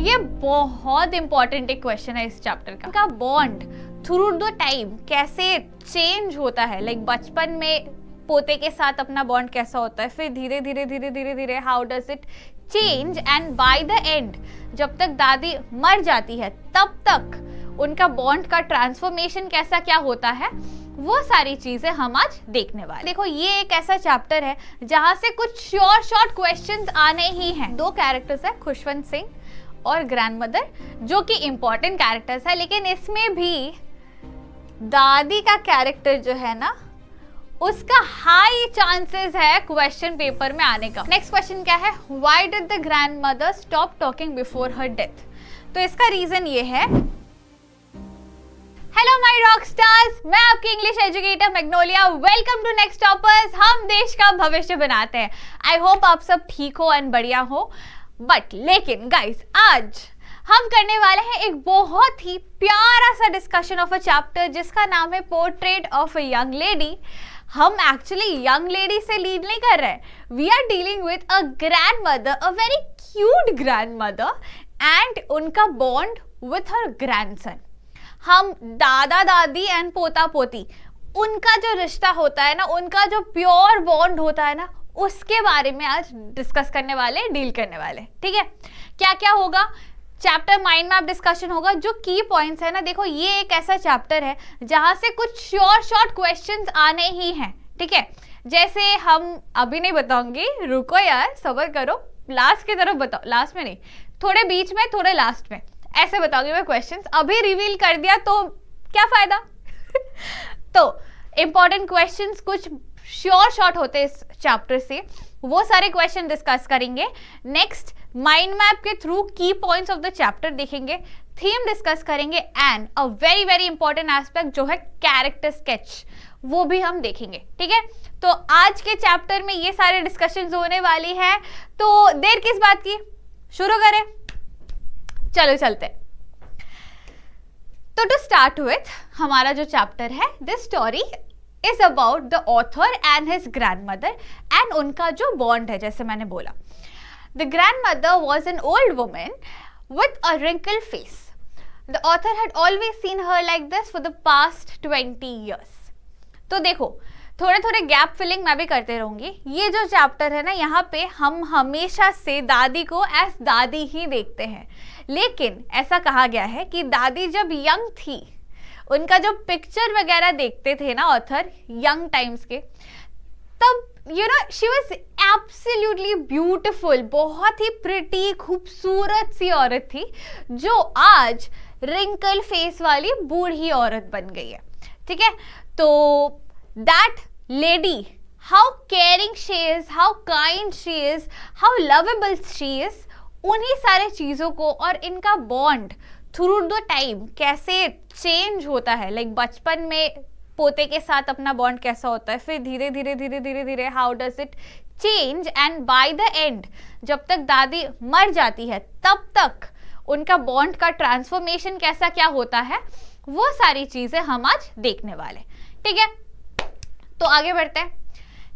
ये बहुत इंपॉर्टेंट एक क्वेश्चन है इस चैप्टर का बॉन्ड थ्रू द टाइम कैसे चेंज होता है। लाइक बचपन में पोते के साथ अपना बॉन्ड कैसा होता है, फिर धीरे धीरे धीरे धीरे धीरे how does it change, and by the end जब तक दादी मर जाती है तब तक उनका बॉन्ड का ट्रांसफॉर्मेशन कैसा क्या होता है, वो सारी चीजें हम आज देखने वाले। देखो ये एक ऐसा चैप्टर है जहां से कुछ शॉर्ट क्वेश्चंस आने ही हैं। दो कैरेक्टर्स है, खुशवंत सिंह और ग्रैंडमदर, जो कि इंपॉर्टेंट कैरेक्टर्स है, लेकिन इसमें भी दादी का कैरेक्टर जो है ना, उसका हाई चांसेस है क्वेश्चन पेपर में आने का। नेक्स्ट क्वेश्चन क्या है, why did the grandmother stop talking before her death. तो इसका रीजन ये है, हेलो माय रॉक स्टार्स, मैं आपकी English educator Magnolia, welcome to Next Toppers. हम देश का भविष्य बनाते हैं। आई होप आप सब ठीक हो एंड बढ़िया हो। बट लेकिन गाइस, आज हम करने वाले हैं एक बहुत ही प्यारा सा डिस्कशन ऑफ अ चैप्टर जिसका नाम है portrait of a young lady. हम एक्चुअली यंग लेडी से लीड नहीं कर रहे, we are dealing with a grandmother, a very cute grandmother, and उनका बॉन्ड विथ हर ग्रैंडसन। हम दादा दादी एंड पोता पोती, उनका जो रिश्ता होता है ना, उनका जो प्योर बॉन्ड होता है ना, उसके बारे में आज डिस्कस करने वाले, डील करने वाले। ठीक है, क्या क्या होगा, चैप्टर माइंड मैप डिस्कशन होगा। जो की पॉइंट्स है ना, देखो ये एक ऐसा चैप्टर है जहां से कुछ शॉर्ट क्वेश्चंस आने ही हैं। ठीक है, जैसे हम अभी नहीं बताऊंगी, रुको यार, सब्र करो, लास्ट की तरफ बताओ, लास्ट में नहीं, थोड़े बीच में, थोड़े लास्ट में, ऐसे बताऊंगी मैं क्वेश्चंस। अभी रिवील कर दिया तो क्या फायदा तो इंपॉर्टेंट क्वेश्चंस कुछ शॉर्ट होते हैं इस चैप्टर से, वो सारे क्वेश्चन डिस्कस करेंगे। नेक्स्ट माइंड मैप के थ्रू की पॉइंट्स ऑफ द चैप्टर देखेंगे, थीम डिस्कस करेंगे, and a very very important aspect जो है कैरेक्टर स्केच, वो भी हम देखेंगे। ठीक है, तो आज के चैप्टर में ये सारे डिस्कशंस होने वाली है, तो देर किस बात की, शुरू करें, चलो चलते। तो टू स्टार्ट विथ हमारा जो चैप्टर है, this story is about the author and his grandmother, and उनका जो बॉन्ड है, जैसे मैंने बोला। The grandmother was an old woman with a wrinkled face. The author had always seen her like this for the past 20 years. तो देखो, थोड़े थोड़े गैप फिलिंग मैं भी करते रहूंगी। ये जो चैप्टर है ना, यहाँ पे हम हमेशा से दादी को एज दादी ही देखते हैं, लेकिन ऐसा कहा गया है कि दादी जब यंग थी, उनका जो पिक्चर वगैरह देखते थे ना ऑथर यंग टाइम्स के, तब you know she was absolutely beautiful, बहुत ही प्रिटी, खूबसूरत सी औरत थी, जो आज रिंकल फेस वाली बूढ़ी औरत बन गई है। ठीक है, तो that lady, how caring she is, how kind she is, how lovable she is, उन्हीं सारे चीजों को और इनका बॉन्ड थ्रू द टाइम कैसे चेंज होता है। लाइक बचपन में पोते के साथ अपना बॉन्ड कैसा होता है, फिर धीरे धीरे धीरे धीरे धीरे how does it change, and by the end जब तक दादी मर जाती है तब तक उनका बॉन्ड का ट्रांसफॉर्मेशन कैसा क्या होता है, वो सारी चीजें हम आज देखने वाले। ठीक है, तो आगे बढ़ते हैं।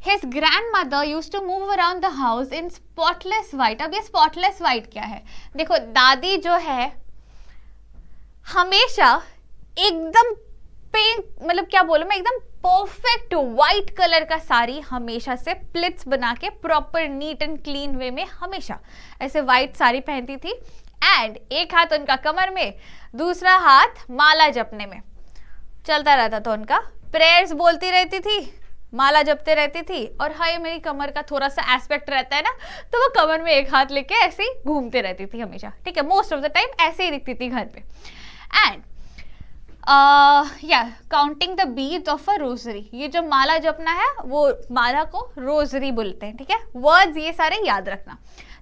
His grandmother used to move around the house in spotless white. अब ये spotless white क्या है, देखो दादी जो है हमेशा एकदम पिंक, मतलब क्या बोलूं मैं, एकदम परफेक्ट व्हाइट कलर का साड़ी हमेशा से प्लिट्स बना के प्रॉपर नीट एंड क्लीन वे में हमेशा ऐसे व्हाइट साड़ी पहनती थी, एंड एक हाथ उनका कमर में, दूसरा हाथ माला जपने में चलता रहता था उनका, प्रेयर्स बोलती रहती थी, माला जपते रहती थी, और हाय मेरी कमर का थोड़ा सा एस्पेक्ट रहता है ना, तो वो कमर में एक हाथ लेके ऐसे ही घूमते रहती थी हमेशा। ठीक है, मोस्ट ऑफ द टाइम ऐसे ही दिखती थी घर पे, and counting the beads of a rosary, ये जो माला जपना है वो माला को रोजरी बोलते हैं। ठीक है, वर्ड्स ये सारे याद रखना।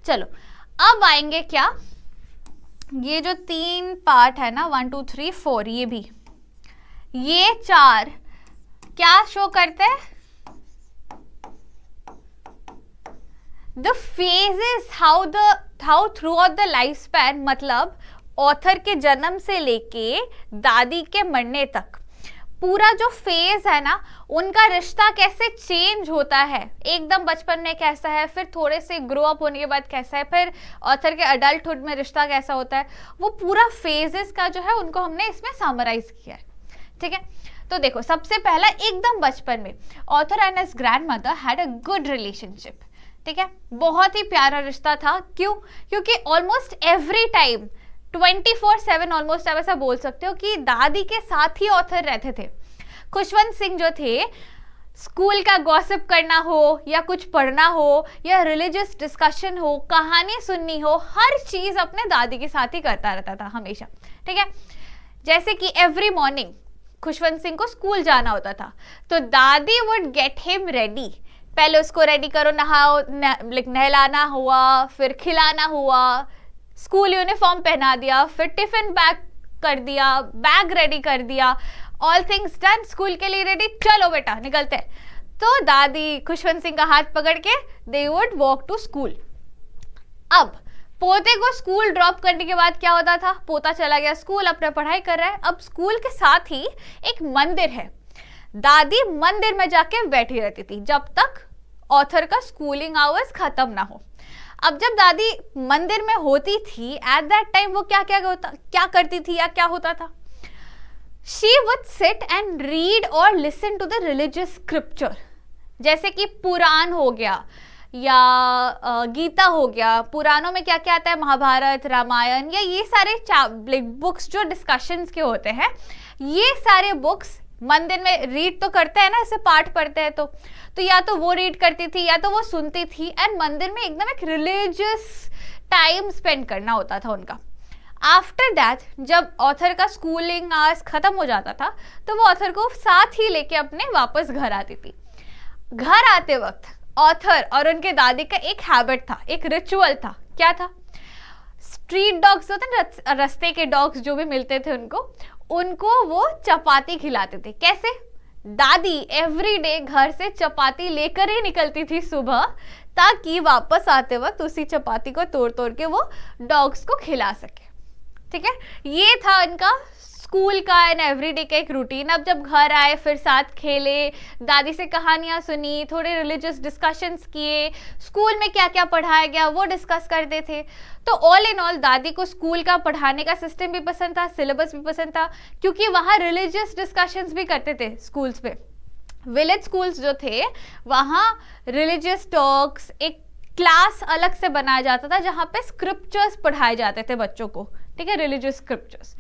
चलो अब आएंगे क्या, ये जो 3 पार्ट है ना, 1 2 3 4, ये भी, ये 4 क्या शो करते हैं, the phases, how through out the life span, मतलब ऑथर के जन्म से लेके दादी के मरने तक पूरा जो फेज है ना, उनका रिश्ता कैसे चेंज होता है, एकदम बचपन में कैसा है, फिर थोड़े से ग्रो अप होने के बाद कैसा है, फिर ऑथर के अडल्टहुड में रिश्ता कैसा होता है, वो पूरा फेजेस का जो है उनको हमने इसमें समराइज किया है, ठीक है। तो देखो, सबसे पहला एकदम बचपन में author and his grandmother had a good relationship, ठीक है, बहुत ही प्यारा रिश्ता था। क्यों? क्योंकि ऑलमोस्ट एवरी टाइम 24/7 ऑलमोस्ट आप ऐसा बोल सकते हो कि दादी के साथ ही ऑथर रहते थे। खुशवंत सिंह जो थे, स्कूल का गॉसिप करना हो या कुछ पढ़ना हो या रिलीजियस डिस्कशन हो, कहानी सुननी हो, हर चीज अपने दादी के साथ ही करता रहता था हमेशा, ठीक है। जैसे कि एवरी मॉर्निंग खुशवंत सिंह को स्कूल जाना होता था, तो दादी वुड गेट हिम रेडी, पहले उसको रेडी करो, नहाओ, नहलाना हुआ, फिर खिलाना हुआ, स्कूल यूनिफॉर्म पहना दिया, फिर टिफिन बैग कर दिया, बैग रेडी कर दिया, ऑल थिंग्स डन, स्कूल के लिए रेडी, चलो बेटा निकलते हैं। तो दादी खुशवंत सिंह का हाथ पकड़ के they would walk to school. अब पोते को स्कूल ड्रॉप करने के बाद क्या होता था, पोता चला गया स्कूल, अपना पढ़ाई कर रहा है। अब स्कूल के साथ ही एक मंदिर है, दादी मंदिर में जाके बैठी रहती थी जब तक ऑथर का स्कूलिंग आवर्स खत्म ना हो। अब जब दादी मंदिर में होती थी, एट दैट टाइम वो क्या करती थी या क्या होता था, she would sit and read और listen to the religious scripture, जैसे कि पुराण हो गया या गीता हो गया। पुराणों में क्या क्या आता है, महाभारत, रामायण, या ये सारे बुक्स जो डिस्कशंस के होते हैं, ये सारे बुक्स मंदिर में रीड तो करते हैं ना, ऐसे पाठ पढ़ते हैं, तो या तो वो रीड करती थी या तो वो सुनती थी, एंड मंदिर में एकदम एक रिलीजियस टाइम स्पेंड करना होता था उनका। आफ्टर दैट जब ऑथर का स्कूलिंग आवर्स खत्म हो जाता था, तो वो ऑथर को साथ ही लेके अपने वापस घर आती थी। घर आते वक्त ऑथर और उनके दादी का एक हैबिट था, एक रिचुअल था। क्या था? स्ट्रीट डॉग्स होते हैं, रास्ते के डॉग्स जो भी मिलते थे उनको वो चपाती खिलाते थे। कैसे? दादी एवरीडे घर से चपाती लेकर ही निकलती थी सुबह, ताकि वापस आते वक्त उसी चपाती को तोड़ तोड़ के वो डॉग्स को खिला सके, ठीक है। ये था इनका स्कूल का एंड एवरीडे का एक रूटीन। अब जब घर आए फिर साथ खेले, दादी से कहानियां सुनी, थोड़े रिलीजियस डिस्कशंस किए, स्कूल में क्या क्या पढ़ाया गया वो डिस्कस करते थे। तो ऑल इन ऑल दादी को स्कूल का पढ़ाने का सिस्टम भी पसंद था, सिलेबस भी पसंद था, क्योंकि वहाँ रिलीजियस डिस्कशंस भी करते थे स्कूल्स पे। विलेज स्कूल्स जो थे वहाँ रिलीजियस टॉक्स, एक क्लास अलग से बनाया जाता था जहाँ पे स्क्रिप्चर्स पढ़ाए जाते थे बच्चों को, ठीक है, रिलीजियस स्क्रिप्चर्स।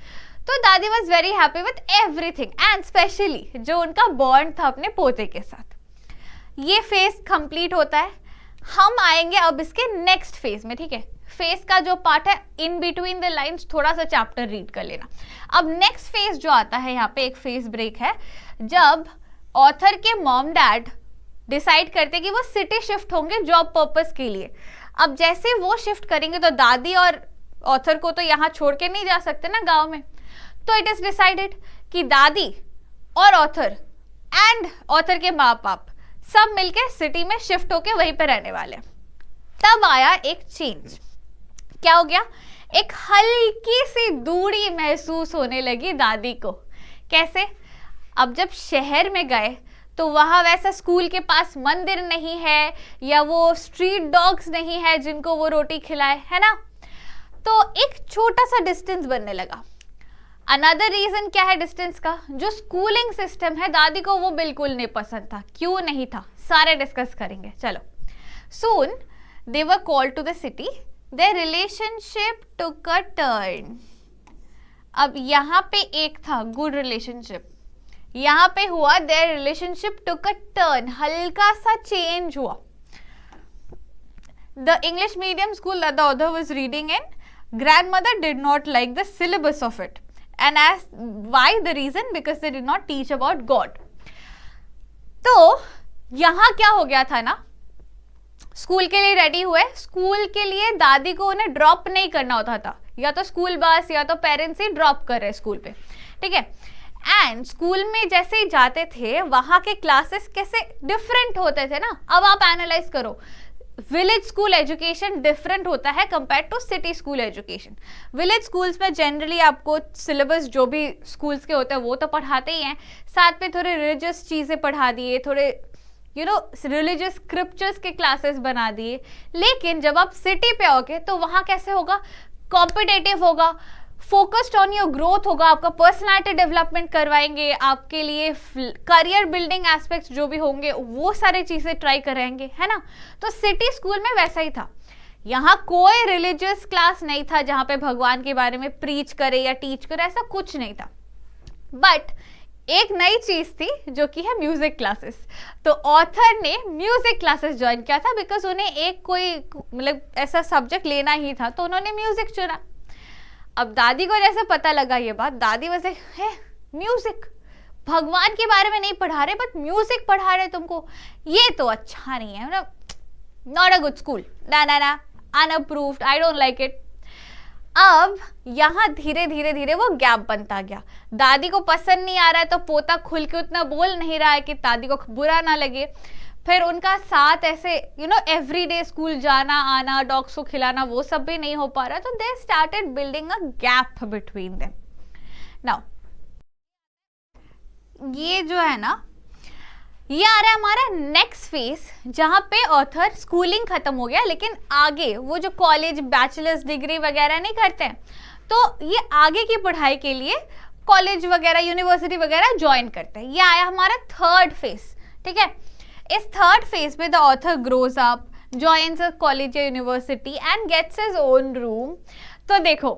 तो दादी was very happy with everything, and specially जो उनका बॉन्ड था अपने पोते के साथ। ये फेज कंप्लीट होता है, हम आएंगे अब इसके नेक्स्ट फेज में, ठीक है। फेज का जो पार्ट है, इन बिटवीन द लाइन्स थोड़ा सा चैप्टर रीड कर लेना। अब नेक्स्ट फेज जो आता है, यहाँ पे एक फेज ब्रेक है, जब ऑथर के मॉम डैड डिसाइड करते कि वो सिटी शिफ्ट होंगे जॉब पर्पस के लिए। अब जैसे वो शिफ्ट करेंगे तो दादी और ऑथर को तो यहाँ छोड़ के नहीं जा सकते ना गांव में, तो इट इज डिसाइडेड कि दादी और ऑथर एंड ऑथर के माँ बाप सब मिलके सिटी में शिफ्ट होके वहीं पे रहने वाले। तब आया एक चेंज। क्या हो गया? एक हल्की सी दूरी महसूस होने लगी दादी को। कैसे? अब जब शहर में गए तो वहां वैसा स्कूल के पास मंदिर नहीं है, या वो स्ट्रीट डॉग्स नहीं है जिनको वो रोटी खिलाए, है ना, तो एक छोटा सा डिस्टेंस बनने लगा। अनदर रीजन क्या है डिस्टेंस का? जो स्कूलिंग सिस्टम है दादी को वो बिल्कुल नहीं पसंद था। क्यों नहीं था, सारे डिस्कस करेंगे, चलो। Soon they were called to the city, their relationship took a turn. अब यहाँ पे एक था गुड रिलेशनशिप, यहाँ पे हुआ there relationship took a turn, हल्का सा चेंज हुआ। The English medium school that the author was reading in, grandmother did not like the syllabus of it, and as why the reason, because they did not teach about God. तो यहाँ क्या हो गया था ना, school के लिए ready हुए, स्कूल के लिए दादी को उन्हें ड्रॉप नहीं करना होता था, या तो स्कूल बस या तो पेरेंट्स ही ड्रॉप कर रहे स्कूल पे, ठीक है। एंड स्कूल में जैसे ही जाते थे वहां के क्लासेस कैसे डिफरेंट होते थे ना। अब आप एनालाइज करो, विलेज स्कूल एजुकेशन डिफरेंट होता है compare to city school education. Village schools में जनरली आपको सिलेबस जो भी स्कूल्स के होते हैं वो तो पढ़ाते ही हैं, साथ में थोड़े रिलीजियस चीज़ें पढ़ा दिए, थोड़े रिलीजियस स्क्रिप्चर्स के क्लासेस बना दिए। लेकिन जब आप सिटी पे आओगे तो वहाँ कैसे होगा, कॉम्पिटेटिव होगा, फोकस्ड ऑन योर ग्रोथ होगा, आपका पर्सनालिटी डेवलपमेंट करवाएंगे, आपके लिए करियर बिल्डिंग एस्पेक्ट्स जो भी होंगे वो सारी चीज़ें ट्राई कराएंगे, है ना। तो सिटी स्कूल में वैसा ही था, यहाँ कोई रिलीजियस क्लास नहीं था जहाँ पे भगवान के बारे में प्रीच करे या टीच करे, ऐसा कुछ नहीं था। बट एक नई चीज थी जो कि है म्यूजिक क्लासेस। तो ऑथर ने म्यूजिक क्लासेस ज्वाइन किया था बिकॉज उन्हें एक कोई मतलब ऐसा सब्जेक्ट लेना ही था, तो उन्होंने म्यूजिक चुना। अब दादी को जैसे पता लगा ये बात, दादी वैसे है म्यूजिक, भगवान के बारे में नहीं पढ़ा रहे बट म्यूजिक पढ़ा रहे तुमको, ये तो अच्छा नहीं है, मतलब नॉट अ गुड स्कूल, ना ना ना, unapproved, I don't like it. अब यहाँ धीरे धीरे धीरे वो गैप बनता गया, दादी को पसंद नहीं आ रहा है तो पोता खुल के उतना बोल नहीं रहा है कि दादी को बुरा ना लगे। फिर उनका साथ ऐसे एवरी डे स्कूल जाना आना, डॉग्स को खिलाना, वो सब भी नहीं हो पा रहा, तो they started building a gap between them. Now ये जो है ना, ये आ रहा है हमारा नेक्स्ट फेज, जहाँ पे ऑथर स्कूलिंग खत्म हो गया लेकिन आगे वो जो कॉलेज बैचलर्स डिग्री वगैरह नहीं करते हैं, तो ये आगे की पढ़ाई के लिए कॉलेज वगैरह यूनिवर्सिटी वगैरह ज्वाइन करते हैं। ये आया हमारा थर्ड फेज, ठीक है। इस थर्ड फेज में the author grows up, joins a college या university and gets his own room. तो देखो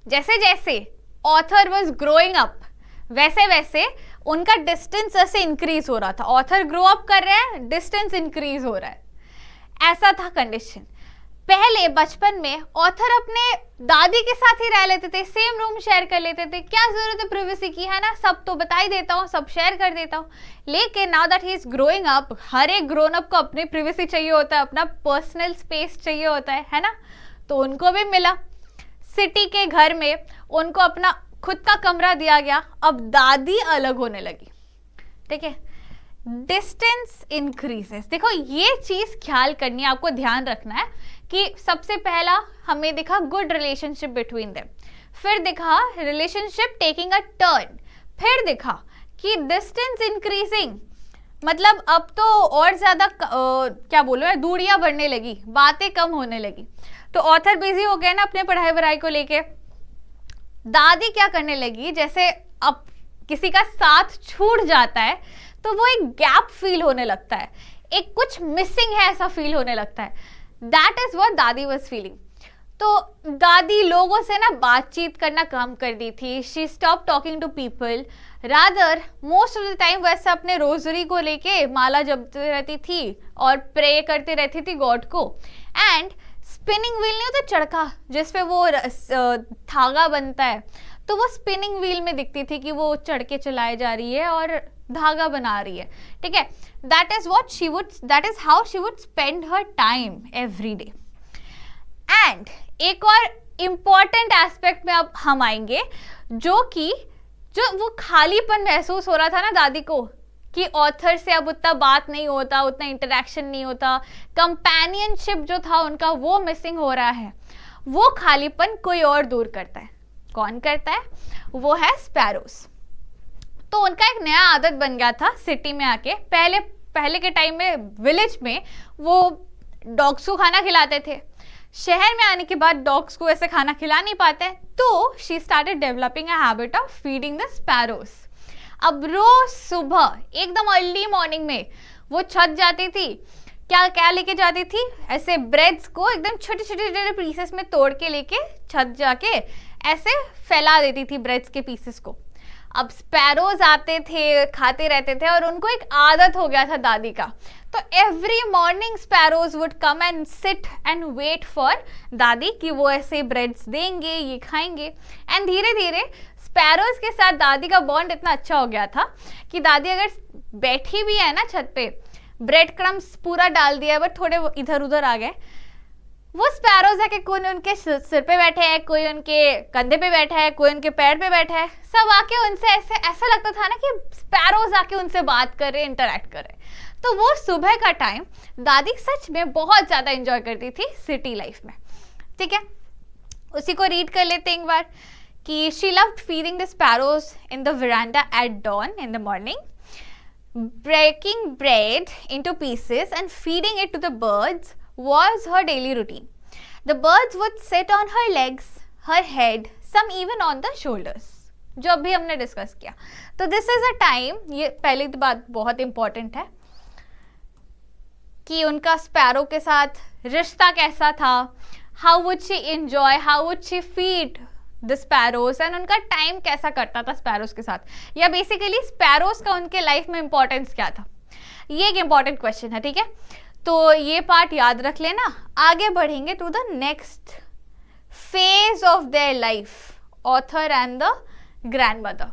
जैसे जैसे ऑथर वाज ग्रोइंग अप वैसे वैसे उनका डिस्टेंस ऐसे इंक्रीज हो रहा था, ऑथर ग्रो अप कर रहे हैं, डिस्टेंस इंक्रीज हो रहा है, ऐसा था कंडीशन। पहले बचपन में ऑथर अपने दादी के साथ ही रह लेते थे, सेम रूम शेयर कर लेते थे, क्या जरूरत है प्रिवेसी की, है ना, सब तो बता ही देता हूँ, सब शेयर कर देता हूँ। लेकिन now that he is growing up, हर एक ग्रोन अप को अपनी प्रिवेसी चाहिए होता है, अपना पर्सनल स्पेस चाहिए होता है ना। तो उनको भी मिला, सिटी के घर में उनको अपना खुद का कमरा दिया गया। अब दादी अलग होने लगी, ठीक है, डिस्टेंस इंक्रीजेस। देखो ये चीज ख्याल करनी है, आपको ध्यान रखना है कि सबसे पहला हमें दिखा गुड रिलेशनशिप बिटवीन देम, फिर दिखा रिलेशनशिप टेकिंग अ टर्न, फिर दिखा कि डिस्टेंस इंक्रीजिंग, मतलब अब तो और ज्यादा क्या बोलो, दूरियां बढ़ने लगी, बातें कम होने लगी। तो ऑथर बिजी हो गया ना अपने पढ़ाई वढ़ाई को लेके। दादी क्या करने लगी, जैसे अब किसी का साथ छूट जाता है तो वो एक गैप फील होने लगता है, एक कुछ मिसिंग है ऐसा फील होने लगता है। दैट इज व्हाट दादी वाज फीलिंग। तो दादी लोगों से ना बातचीत करना कम कर दी थी, she stop talking to people, rather most of the time वैसे अपने रोजरी को लेके माला जपती रहती थी और प्रे करती रहती थी गॉड को। एंड स्पिनिंग व्हील नहीं होता चरखा जिसपे वो धागा बनता है, तो वो स्पिनिंग व्हील में दिखती थी कि वो चढ़ के चलाई जा रही है और धागा बना रही है, ठीक है। That is how she would spend her time every day. And एक और इम्पॉर्टेंट एस्पेक्ट में अब हम आएंगे, जो वो खालीपन महसूस हो रहा था ना दादी को कि ऑथर से अब उतना बात नहीं होता, उतना इंटरेक्शन नहीं होता, कंपेनियनशिप जो था उनका वो मिसिंग हो रहा है, वो खालीपन कोई और दूर करता है। कौन करता है? वो है स्पैरोज। तो उनका एक नया आदत बन गया था सिटी में आके। पहले के टाइम में विलेज में वो डॉग्स को खाना खिलाते थे, शहर में आने के बाद डॉग्स को ऐसे खाना खिला नहीं पाते, तो she started developing a habit of feeding the sparrows. अब रोज सुबह एकदम अर्ली मॉर्निंग में वो छत जाती थी, क्या लेके जाती थी, ऐसे ब्रेड्स को एकदम छोटे छोटे पीसेस में तोड़ के लेके छत जाके ऐसे फैला देती थी ब्रेड्स के पीसेस को। अब स्पैरोज आते थे, खाते रहते थे और उनको एक आदत हो गया था दादी का। तो every morning sparrows would come and sit and wait for दादी कि वो ऐसे ब्रेड्स देंगे, ये खाएंगे। एंड धीरे धीरे स्पैरोज के साथ दादी का बॉन्ड इतना अच्छा हो गया था कि दादी अगर बैठी भी है ना छत पे, ब्रेड क्रम्स पूरा डाल दिया है बट थोड़े इधर उधर आ गए, वो स्पैरोज है कि कोई उनके सिर पे बैठे है, कोई उनके कंधे पे बैठा है, कोई उनके पैर पे बैठा है, सब आके उनसे ऐसे ऐसा लगता था ना कि स्पैरोज आके उनसे बात कर रहे, इंटरेक्ट कर रहे। तो वो सुबह का टाइम दादी सच में बहुत ज्यादा एंजॉय करती थी सिटी लाइफ में। ठीक है, उसी को रीड कर लेते हैं एक बार कि she loved feeding the sparrows in the veranda at dawn in the morning, breaking bread into pieces and feeding it to the birds was her daily routine. The birds would sit on her legs, her head, some even on the shoulders. जो अभी हमने discuss किया। तो this is a time, ये पहली बात बहुत important है कि उनका स्पैरो के साथ रिश्ता कैसा था, how would she enjoy, how would she feed the sparrows, and उनका टाइम कैसा कटता था स्पैरोज के साथ, या बेसिकली स्पैरोज का उनके लाइफ में इंपॉर्टेंस क्या था। ये एक इंपॉर्टेंट क्वेश्चन है। ठीक है, तो ये पार्ट याद रख लेना। आगे बढ़ेंगे to the next phase of their life, author and the grandmother.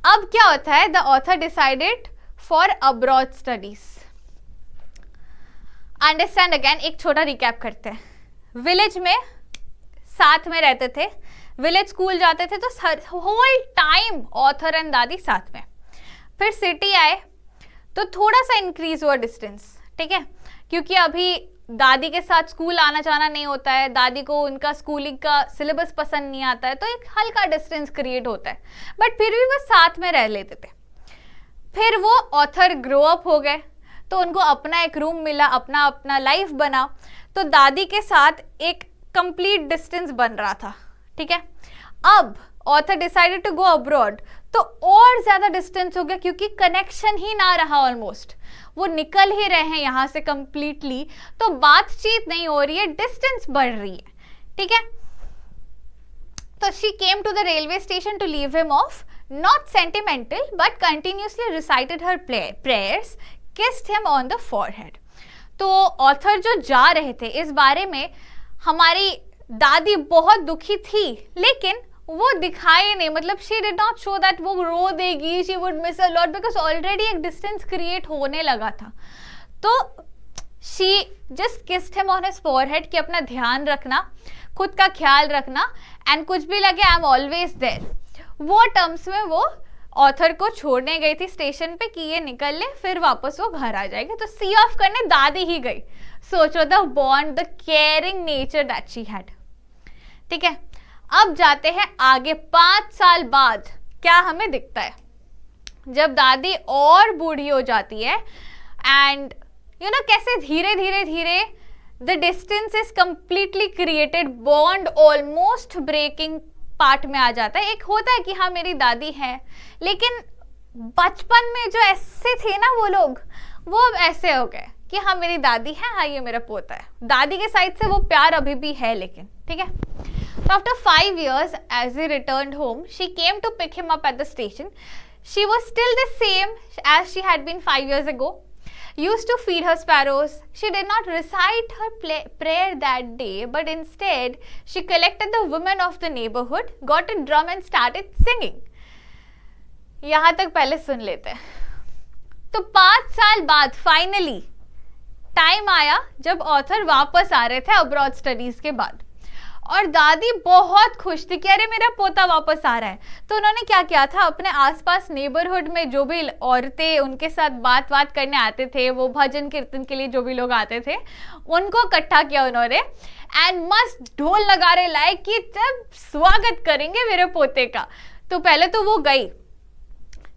अब क्या होता है, the author decided for abroad studies. Understand again, एक छोटा रिकैप करते हैं। विलेज में साथ में रहते थे, विलेज स्कूल जाते थे, तो होल टाइम ऑथर एंड दादी साथ में। फिर सिटी आए तो थोड़ा सा इंक्रीज हुआ डिस्टेंस। ठीक है, क्योंकि अभी दादी के साथ स्कूल आना जाना नहीं होता है, दादी को उनका स्कूलिंग का सिलेबस पसंद नहीं आता है, तो एक हल्का डिस्टेंस क्रिएट होता है, बट फिर भी वो साथ में रह लेते थे। फिर वो ऑथर ग्रो अप हो गए, तो उनको अपना एक रूम मिला, अपना अपना लाइफ बना, तो दादी के साथ एक कंप्लीट डिस्टेंस बन रहा था। ठीक है, अब author decided to go abroad, तो और ज्यादा डिस्टेंस हो गया, क्योंकि कनेक्शन ही ना रहा, ऑलमोस्ट वो निकल ही रहे हैं यहाँ से कंप्लीटली, तो बातचीत नहीं हो रही है, डिस्टेंस बढ़ रही है। ठीक है, तो she came to the railway station to leave him off, not sentimental but continuously recited her prayers, kissed him on the forehead. तो ऑथर जो जा रहे थे, इस बारे में हमारी दादी बहुत दुखी थी, लेकिन वो दिखाए नहीं, मतलब she did not show that वो रो देगी, she would miss a lot, because already एक डिस्टेंस क्रिएट होने लगा था। तो she just kissed him on his forehead कि अपना ध्यान रखना, खुद का ख्याल रखना, एंड कुछ भी लगे आई एम ऑलवेज देयर, वो टर्म्स में वो ऑथर को छोड़ने गई थी स्टेशन पे कि ये निकल ले, फिर वापस वो घर आ जाएगा। तो सी ऑफ करने दादी ही गई। सोचो the bond, the caring nature that she had. ठीक है, अब जाते हैं आगे। 5 साल बाद क्या हमें दिखता है, जब दादी और बूढ़ी हो जाती है, एंड यू नो कैसे धीरे धीरे धीरे the distance is completely created, bond almost breaking part में आ जाता है। एक होता है कि हाँ मेरी दादी है, लेकिन बचपन में जो ऐसे थे ना वो लोग, वो अब ऐसे हो गए कि हाँ मेरी दादी है, हाँ ये मेरा पोता है। दादी के साइड से वो प्यार अभी भी है, लेकिन ठीक है। So after 5 years, as he returned home, she came to pick him up at the station. She was still the same as she had been 5 years ago. Used to feed her sparrows. She did not recite her prayer that day, but instead she collected the women of the neighborhood, got a drum and started singing. यहाँ तक पहले सुन लेते हैं। तो 5 साल बाद finally time आया जब ऑथर वापस आ रहे थे अब्रॉड स्टडीज के बाद, और दादी बहुत खुश थी कि अरे मेरा पोता वापस आ रहा है। तो उन्होंने क्या किया था, अपने आसपास नेबरहुड में जो भी औरतें उनके साथ बात करने आते थे, वो भजन कीर्तन के लिए जो भी लोग आते थे, उनको इकट्ठा किया उन्होंने, एंड मस्त ढोल नगाड़े लाए कि जब स्वागत करेंगे मेरे पोते का। तो पहले तो वो गई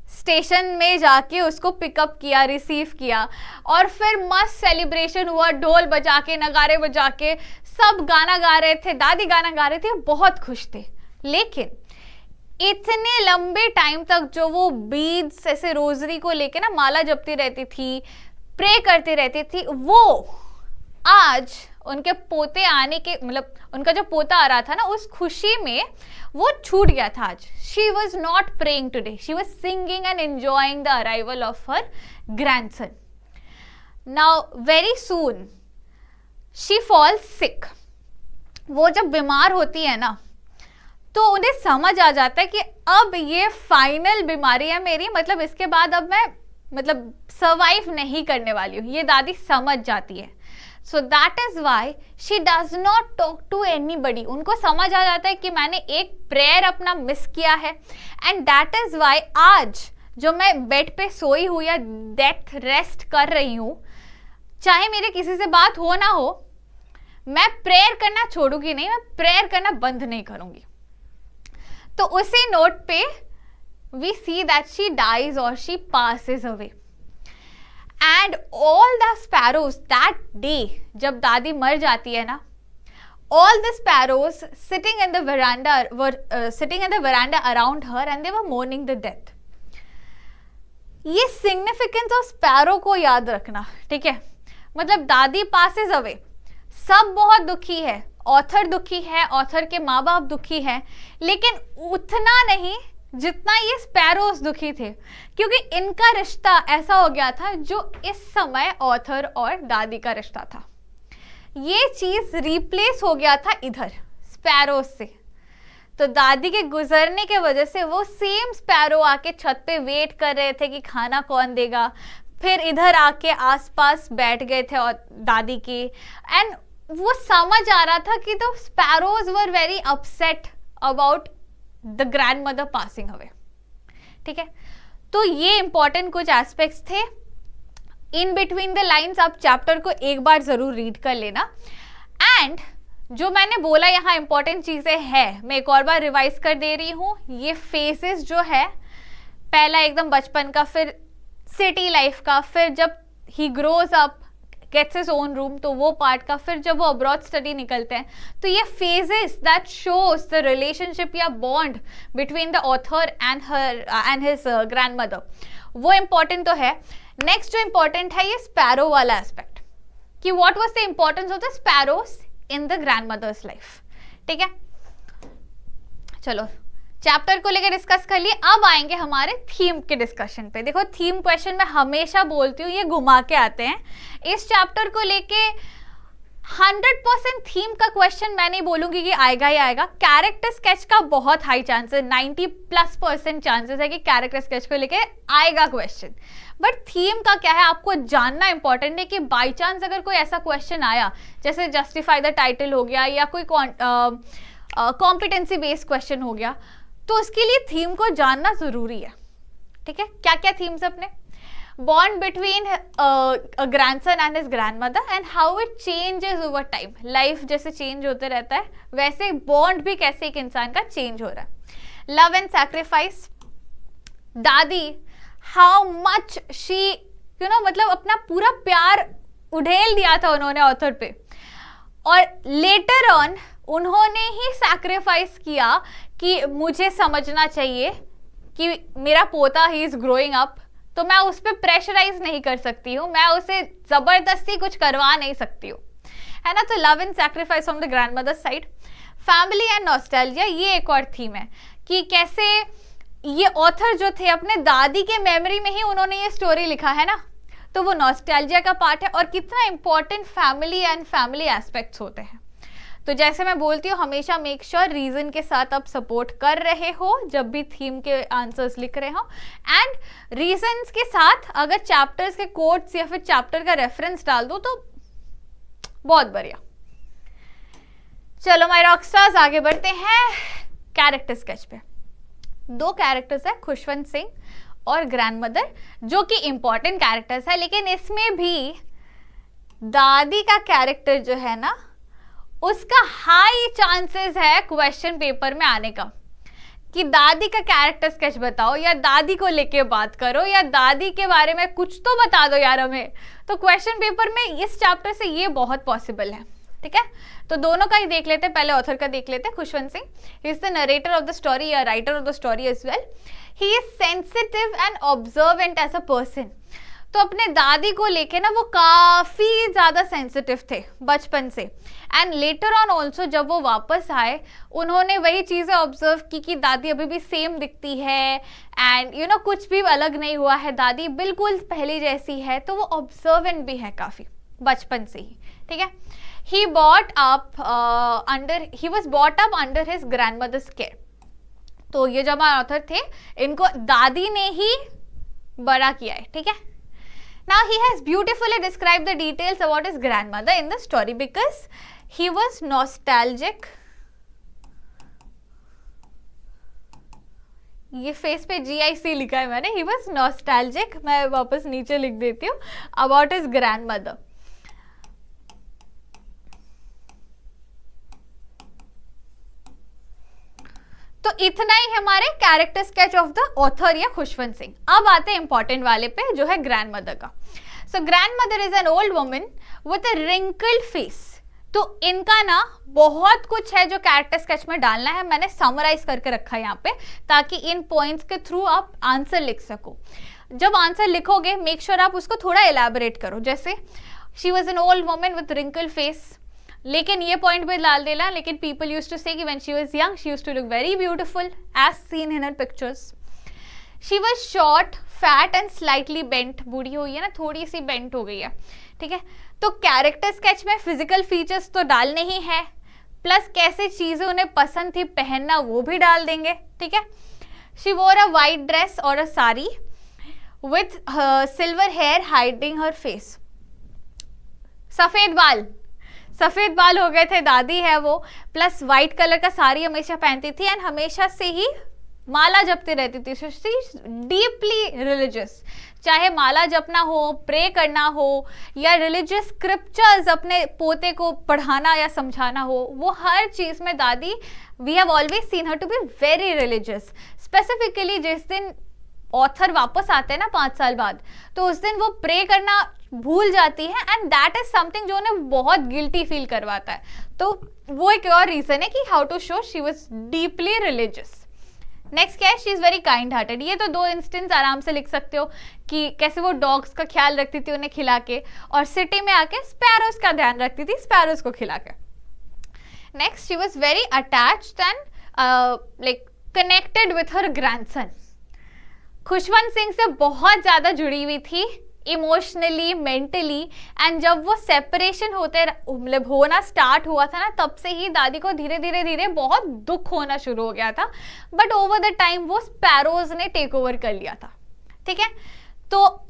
स्टेशन में, जाके उसको पिकअप किया, रिसीव किया, और फिर मस्त सेलिब्रेशन हुआ, ढोल बजा के, नगाड़े बजा के, सब गाना गा रहे थे, दादी गाना गा रहे थे, बहुत खुश थे। लेकिन इतने लंबे टाइम तक जो वो बीड्स ऐसे रोजरी को लेके ना माला जपती रहती थी, प्रे करती रहती थी, वो आज उनके पोते आने के, मतलब उनका जो पोता आ रहा था ना, उस खुशी में वो छूट गया था। आज she was not praying today, she was singing and enjoying the arrival of her grandson. Now very soon she falls sick. वो जब बीमार होती है ना, तो उन्हें समझ आ जाता है कि अब ये फाइनल बीमारी है मेरी, मतलब इसके बाद अब मैं मतलब सर्वाइव नहीं करने वाली हूँ, ये दादी समझ जाती है। So that is why she does not talk to anybody. उनको समझ आ जाता है कि मैंने एक प्रेयर अपना मिस किया है. एंड दैट इज वाई आज जो मैं बेड पे सोई हूँ या डेथ रेस्ट कर रही हूँ, चाहे मेरे किसी से बात हो ना हो, मैं प्रेयर करना छोड़ूंगी नहीं, मैं प्रेयर करना बंद नहीं करूंगी. तो उसी नोट पे we see that she dies और she passes away. And all the sparrows that day, जब दादी मर जाती है ना, all the sparrows sitting in the veranda were sitting in the veranda around her and they were mourning the death. ये significance of sparrow को याद रखना, ठीक है. मतलब दादी पासेस अवे, सब बहुत दुखी है, ऑथर दुखी है, ऑथर के माँ बाप दुखी है, लेकिन उतना नहीं जितना ये स्पैरोज दुखी थे, क्योंकि इनका रिश्ता ऐसा हो गया था जो इस समय ऑथर और दादी का रिश्ता था. ये चीज रिप्लेस हो गया था इधर स्पैरोज से. तो दादी के गुजरने के वजह से वो सेम स्पैरो आके छत पे वेट कर रहे थे कि खाना कौन देगा. फिर इधर आके आसपास बैठ गए थे और दादी के, एंड वो समझ आ रहा था कि the sparrows were very upset about the grand mother passing away. ठीक है, तो ये इंपॉर्टेंट कुछ एस्पेक्ट्स थे. इन बिटवीन द लाइन्स आप चैप्टर को एक बार जरूर रीड कर लेना. एंड जो मैंने बोला यहाँ इंपॉर्टेंट चीजें हैं, मैं एक और बार रिवाइज कर दे रही हूँ. ये फेजेस जो है, पहला एकदम बचपन का, फिर सिटी लाइफ का, फिर जब he grows up gets his own room तो वो पार्ट का, फिर जब वो अब्रॉड स्टडी निकलते हैं. तो ये phases that shows the relationship या bond between the author and her and his grandmother, वो इंपॉर्टेंट तो है. नेक्स्ट जो इंपॉर्टेंट है ये स्पैरो वाला एस्पेक्ट, कि what was the importance of the sparrows in the grand mother's life. ठीक है, चलो चैप्टर को लेकर डिस्कस कर लिए. अब आएंगे हमारे थीम के डिस्कशन पे. देखो थीम क्वेश्चन मैं हमेशा बोलती हूँ, ये घुमा के आते हैं. इस चैप्टर को लेके 100% थीम का क्वेश्चन मैं नहीं बोलूंगी कि आएगा ही आएगा. कैरेक्टर स्केच का बहुत हाई चांस है, 90+% चांसेस है कि कैरेक्टर स्केच को लेके आएगा क्वेश्चन. बट थीम का क्या है आपको जानना इंपॉर्टेंट है, कि बाई चांस अगर कोई ऐसा क्वेश्चन आया जैसे जस्टिफाई द टाइटल हो गया या कोई कॉम्पिटेंसी बेस्ड क्वेश्चन हो गया, तो उसके लिए थीम को जानना जरूरी है. ठीक है, क्या क्या थीम्स अपने, bond between a grandson and his grandmother and how it changes over time. Life जैसे चेंज होते रहता है वैसे बॉन्ड भी कैसे एक इंसान का चेंज हो रहा है. लव एंड सैक्रिफाइस, दादी हाउ मच शी मतलब अपना पूरा प्यार उड़ेल दिया था उन्होंने ऑथर पे, और लेटर ऑन उन्होंने ही सैक्रिफाइस किया कि मुझे समझना चाहिए कि मेरा पोता ही इज ग्रोइंग अप, तो मैं उस पर प्रेशराइज नहीं कर सकती हूँ, मैं उसे जबरदस्ती कुछ करवा नहीं सकती हूँ, है ना. तो love and sacrifice from the grand mother side. Family and nostalgia, ये एक और थीम है कि कैसे ये ऑथर जो थे अपने दादी के मेमोरी में ही उन्होंने ये स्टोरी लिखा है ना, तो वो नॉस्टैल्जिया का पार्ट है. और कितना important family and family aspects होते हैं. तो जैसे मैं बोलती हूँ हमेशा मेक श्योर रीजन के साथ आप सपोर्ट कर रहे हो जब भी थीम के आंसर्स लिख रहे हो, एंड रीजंस के साथ अगर चैप्टर्स के कोट्स या फिर चैप्टर का रेफरेंस डाल दो तो बहुत बढ़िया. चलो माय रॉकस्टार्स आगे बढ़ते हैं कैरेक्टर स्केच पे. 2 कैरेक्टर्स है, खुशवंत सिंह और ग्रैंड मदर, जो कि इंपॉर्टेंट कैरेक्टर्स है. लेकिन इसमें भी दादी का कैरेक्टर जो है ना, उसका हाई चांसेस है क्वेश्चन पेपर में आने का, कि दादी का कैरेक्टर स्केच बताओ या दादी को लेके बात करो या दादी के बारे में कुछ तो बता दो यार हमें. तो क्वेश्चन पेपर में इस चैप्टर से ये बहुत पॉसिबल है. ठीक है, तो दोनों का ही देख लेते हैं. पहले ऑथर का देख लेते हैं. Khushwant Singh, he is the narrator of the story या writer of the story as well. He is sensitive and observant as a person. तो अपने दादी को लेके ना वो काफी ज्यादा सेंसिटिव थे बचपन से. एंड लेटर ऑन ऑल्सो जब वो वापस आए उन्होंने वही चीजें ऑब्जर्व की कि दादी अभी भी सेम दिखती है, एंड कुछ भी अलग नहीं हुआ है, दादी बिल्कुल पहले जैसी है. तो वो ऑब्जर्वेंट भी है काफी बचपन से ही. ठीक है, he was brought up under his grandmother's care. तो ये जो हमारे ऑथर थे इनको दादी ने ही बड़ा किया है. ठीक है, Now he has beautifully described the details about his grandmother in the story because he was nostalgic. ये फेस पे GIC लिखा है मैंने. He was nostalgic. मैं वापस नीचे लिख देती हूँ. About his grandmother. तो इतना ही हमारे character sketch of the author या खुशवंत सिंह. अब आते हैं इंपॉर्टेंट वाले पे जो है ग्रैंडमदर का. So grandmother is an old woman with a wrinkled face. तो इनका ना बहुत कुछ है जो कैरेक्टर स्केच में डालना है. मैंने समराइज करके रखा है यहाँ पे ताकि इन पॉइंट्स के थ्रू आप आंसर लिख सको. जब आंसर लिखोगे मेक श्योर आप उसको थोड़ा एलैबोरेट करो. जैसे she was an old woman with wrinkled face, लेकिन ये पॉइंट भी डाल देना. लेकिन पीपल यूज्ड टू से कि when she was young she used to look very beautiful as seen in her pictures. She was short, fat and slightly bent. बूढ़ी हुई है ना, थोड़ी सी बेंट हो गई है. ठीक है, तो कैरेक्टर स्केच में फिजिकल फीचर्स तो डालने ही है, प्लस कैसे चीजें उन्हें पसंद थी पहनना वो भी डाल देंगे. ठीक है, शी वोर अ वाइट ड्रेस और a sari with silver hair hiding her face. सफेद बाल हो गए थे, दादी है वो, प्लस वाइट कलर का साड़ी हमेशा पहनती थी एंड हमेशा से ही माला जपती रहती थी. So she deeply religious. चाहे माला जपना हो, प्रे करना हो या रिलीजियस स्क्रिप्चर्स अपने पोते को पढ़ाना या समझाना हो, वो हर चीज में दादी we have always seen her to be very religious. Specifically जिस दिन ऑथर वापस आते हैं ना 5 साल बाद, तो उस दिन वो प्रे करना भूल जाती है एंड दैट इज समथिंग जो उन्हें बहुत गिल्टी फील करवाता है. तो वो एक और रीजन है कि how to show she was deeply religious. Next क्या है, she is very kind hearted. ये तो 2 इंस्टेंस आराम से लिख सकते हो कि कैसे वो डॉग्स का ख्याल रखती थी उन्हें खिला के, और सिटी में आके स्पैरोज का ध्यान रखती थी स्पैरोज को खिला के. Next, she was very attached and like connected with her grandson. Khushwant Singh से बहुत ज्यादा जुड़ी हुई थी इमोशनली, मेंटली. एंड जब वो सेपरेशन होना स्टार्ट हुआ था ना, तब से ही दादी को धीरे धीरे बहुत दुख होना शुरू हो गया था. बट ओवर द टाइम वो स्पैरोज ने टेक ओवर कर लिया था. ठीक है, तो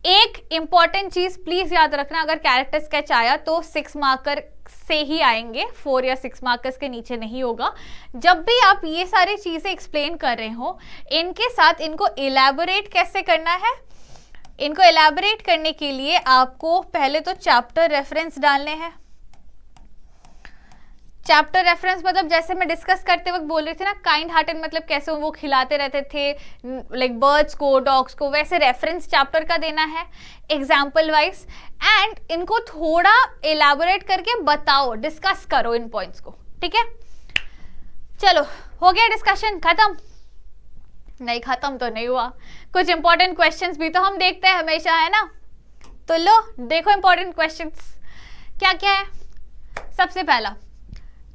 एक इंपॉर्टेंट चीज प्लीज याद रखना, अगर कैरेक्टर स्केच आया तो 6 मार्कर से ही आएंगे, 4 या 6 मार्कर्स के नीचे नहीं होगा. जब भी आप ये सारी चीजें एक्सप्लेन कर रहे हो, इनके साथ इनको इलैबोरेट कैसे करना है. इनको एलैबोरेट करने के लिए आपको पहले तो चैप्टर रेफरेंस डालने हैं. चैप्टर रेफरेंस मतलब जैसे मैं डिस्कस करते वक्त बोल रही थी ना, काइंड हार्टेड मतलब कैसे वो खिलाते रहते थे लाइक बर्ड्स को, डॉग्स को, वैसे रेफरेंस चैप्टर का देना है एग्जाम्पल वाइज. एंड इनको थोड़ा एलैबोरेट करके बताओ, डिस्कस करो इन पॉइंट्स को. ठीक है, चलो हो गया डिस्कशन खत्म. नहीं खत्म तो नहीं हुआ, कुछ इंपॉर्टेंट क्वेश्चंस भी तो हम देखते हैं हमेशा, है ना. तो लो देखो इंपॉर्टेंट क्वेश्चंस क्या क्या है. सबसे पहला,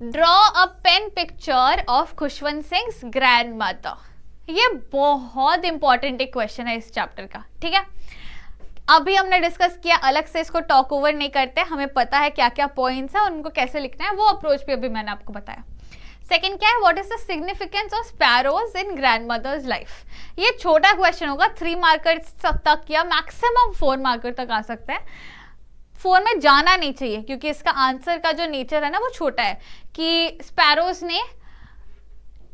draw a pen picture of Khushwant Singh grandmother. ये बहुत इंपॉर्टेंट एक क्वेश्चन है इस चैप्टर का. ठीक है, अभी हमने डिस्कस किया, अलग से इसको टॉक ओवर नहीं करते, हमें पता है क्या क्या पॉइंट्स है, उनको कैसे लिखना है, वो अप्रोच भी अभी मैंने आपको बताया. सेकेंड क्या है, what is the significance of sparrows in grandmother's life. ये छोटा क्वेश्चन होगा, 3 मार्कर तक या मैक्सिमम 4 मार्कर तक आ सकता है. 4 में जाना नहीं चाहिए क्योंकि इसका आंसर का जो नेचर है ना वो छोटा है, कि स्पैरोज ने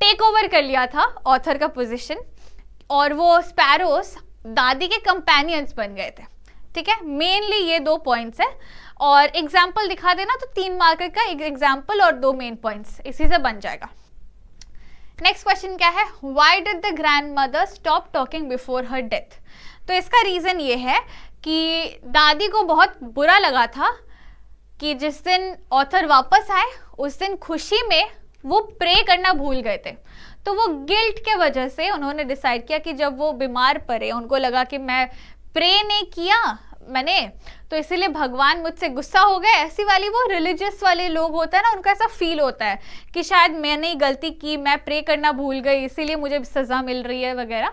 टेक ओवर कर लिया था ऑथर का पोजीशन और वो स्पैरोज दादी के कंपेनियंस बन गए थे. ठीक है, मेनली ये 2 पॉइंट्स है. और एग्जाम्पल दिखा देना तो 3 मार्कर का एक एग्जाम्पल और 2 मेन पॉइंट्स, इसी से बन जाएगा. नेक्स्ट क्वेश्चन क्या है, why did the grandmother stop talking before her death. तो इसका रीजन ये है कि दादी को बहुत बुरा लगा था कि जिस दिन ऑथर वापस आए उस दिन खुशी में वो प्रे करना भूल गए थे. तो वो गिल्ट के वजह से उन्होंने डिसाइड किया कि जब वो बीमार पड़े, उनको लगा कि मैं प्रे नहीं किया मैंने, तो इसीलिए भगवान मुझसे गुस्सा हो गए. ऐसी वाली वो रिलीजियस वाले लोग होता है ना, उनका ऐसा फील होता है कि शायद मैंने ही गलती की, मैं प्रे करना भूल गई इसीलिए मुझे सजा मिल रही है वगैरह.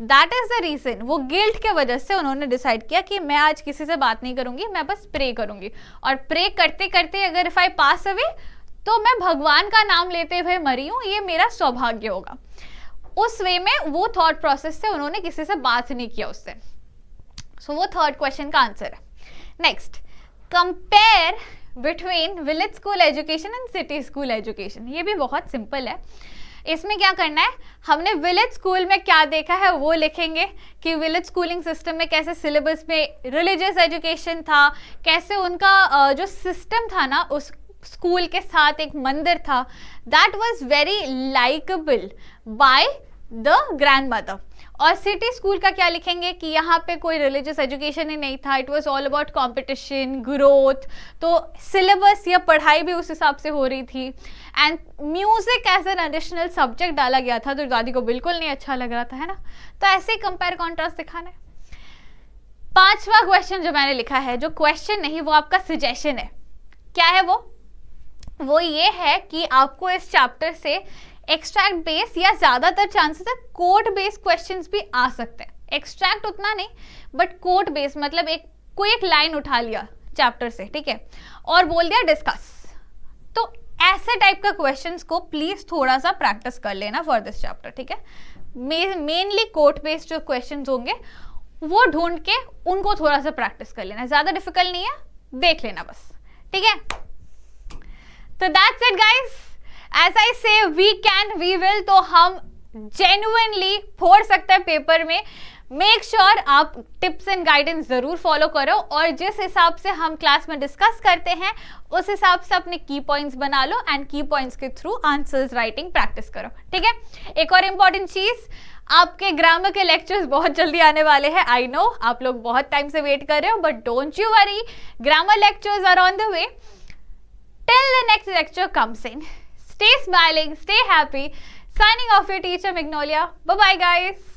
That is the reason. वो गिल्ट के वजह से उन्होंने डिसाइड किया कि मैं आज किसी से बात नहीं करूंगी, मैं बस प्रे करूंगी. और प्रे करते करते अगर इफ आई पास अवे तो मैं भगवान का नाम लेते हुए मरी हूँ, ये मेरा सौभाग्य होगा. उस वे में वो थॉट प्रोसेस से उन्होंने किसी से बात नहीं किया उससे. सो वो थर्ड क्वेश्चन का आंसर है. Next, compare between village school education and city school education. ये भी बहुत सिंपल है. इसमें क्या करना है, हमने विलेज स्कूल में क्या देखा है वो लिखेंगे कि विलेज स्कूलिंग सिस्टम में कैसे सिलेबस में रिलीजियस एजुकेशन था, कैसे उनका जो सिस्टम था ना उस स्कूल के साथ एक मंदिर था, that was very likeable by the grand mother. और सिटी स्कूल का क्या लिखेंगे कि यहाँ पे कोई रिलीजियस एजुकेशन ही नहीं था, it was all about competition, growth, तो सिलेबस या पढ़ाई भी उस हिसाब से हो रही थी. And music as an additional subject डाला गया था, तो दादी को बिल्कुल नहीं अच्छा लग रहा था, है ना. तो ऐसे ही कंपेयर कॉन्ट्रास्ट दिखाना है. पांचवा क्वेश्चन जो मैंने लिखा है, जो क्वेश्चन नहीं वो आपका सजेशन है. क्या है वो ये है कि आपको इस चैप्टर से एक्सट्रैक्ट बेस या ज्यादातर चांसेस है कोट बेस्ड क्वेश्चंस भी आ सकते हैं. एक्सट्रैक्ट उतना नहीं, बट कोट बेस्ड मतलब कोई एक लाइन उठा लिया चैप्टर से, ठीक है, और बोल दिया डिस्कस. तो ऐसे टाइप का क्वेश्चंस को प्लीज थोड़ा सा प्रैक्टिस कर लेना फॉर दिस चैप्टर, ठीक है. मेनली कोट बेस्ड जो क्वेश्चंस होंगे वो ढूंढ के उनको थोड़ा सा प्रैक्टिस कर लेना. ज्यादा डिफिकल्ट नहीं है, देख लेना बस, ठीक है. तो that's it guys. As I say we can we will, तो हम जेन्युइनली फोड़ सकते हैं पेपर में. मेक श्योर आप टिप्स एंड गाइडेंस जरूर फॉलो करो, और जिस हिसाब से हम क्लास में डिस्कस करते हैं उस हिसाब से अपने की पॉइंट्स बना लो एंड की पॉइंट्स के थ्रू आंसर्स राइटिंग प्रैक्टिस करो, ठीक है. एक और इम्पॉर्टेंट चीज, आपके ग्रामर के लेक्चर्स बहुत जल्दी आने वाले हैं. आई नो आप लोग बहुत टाइम से वेट कर रहे हो, but don't you worry, grammar lectures are on the way. Till the next lecture comes in, stay smiling, stay happy. Signing off your teacher Magnolia. Bye bye guys.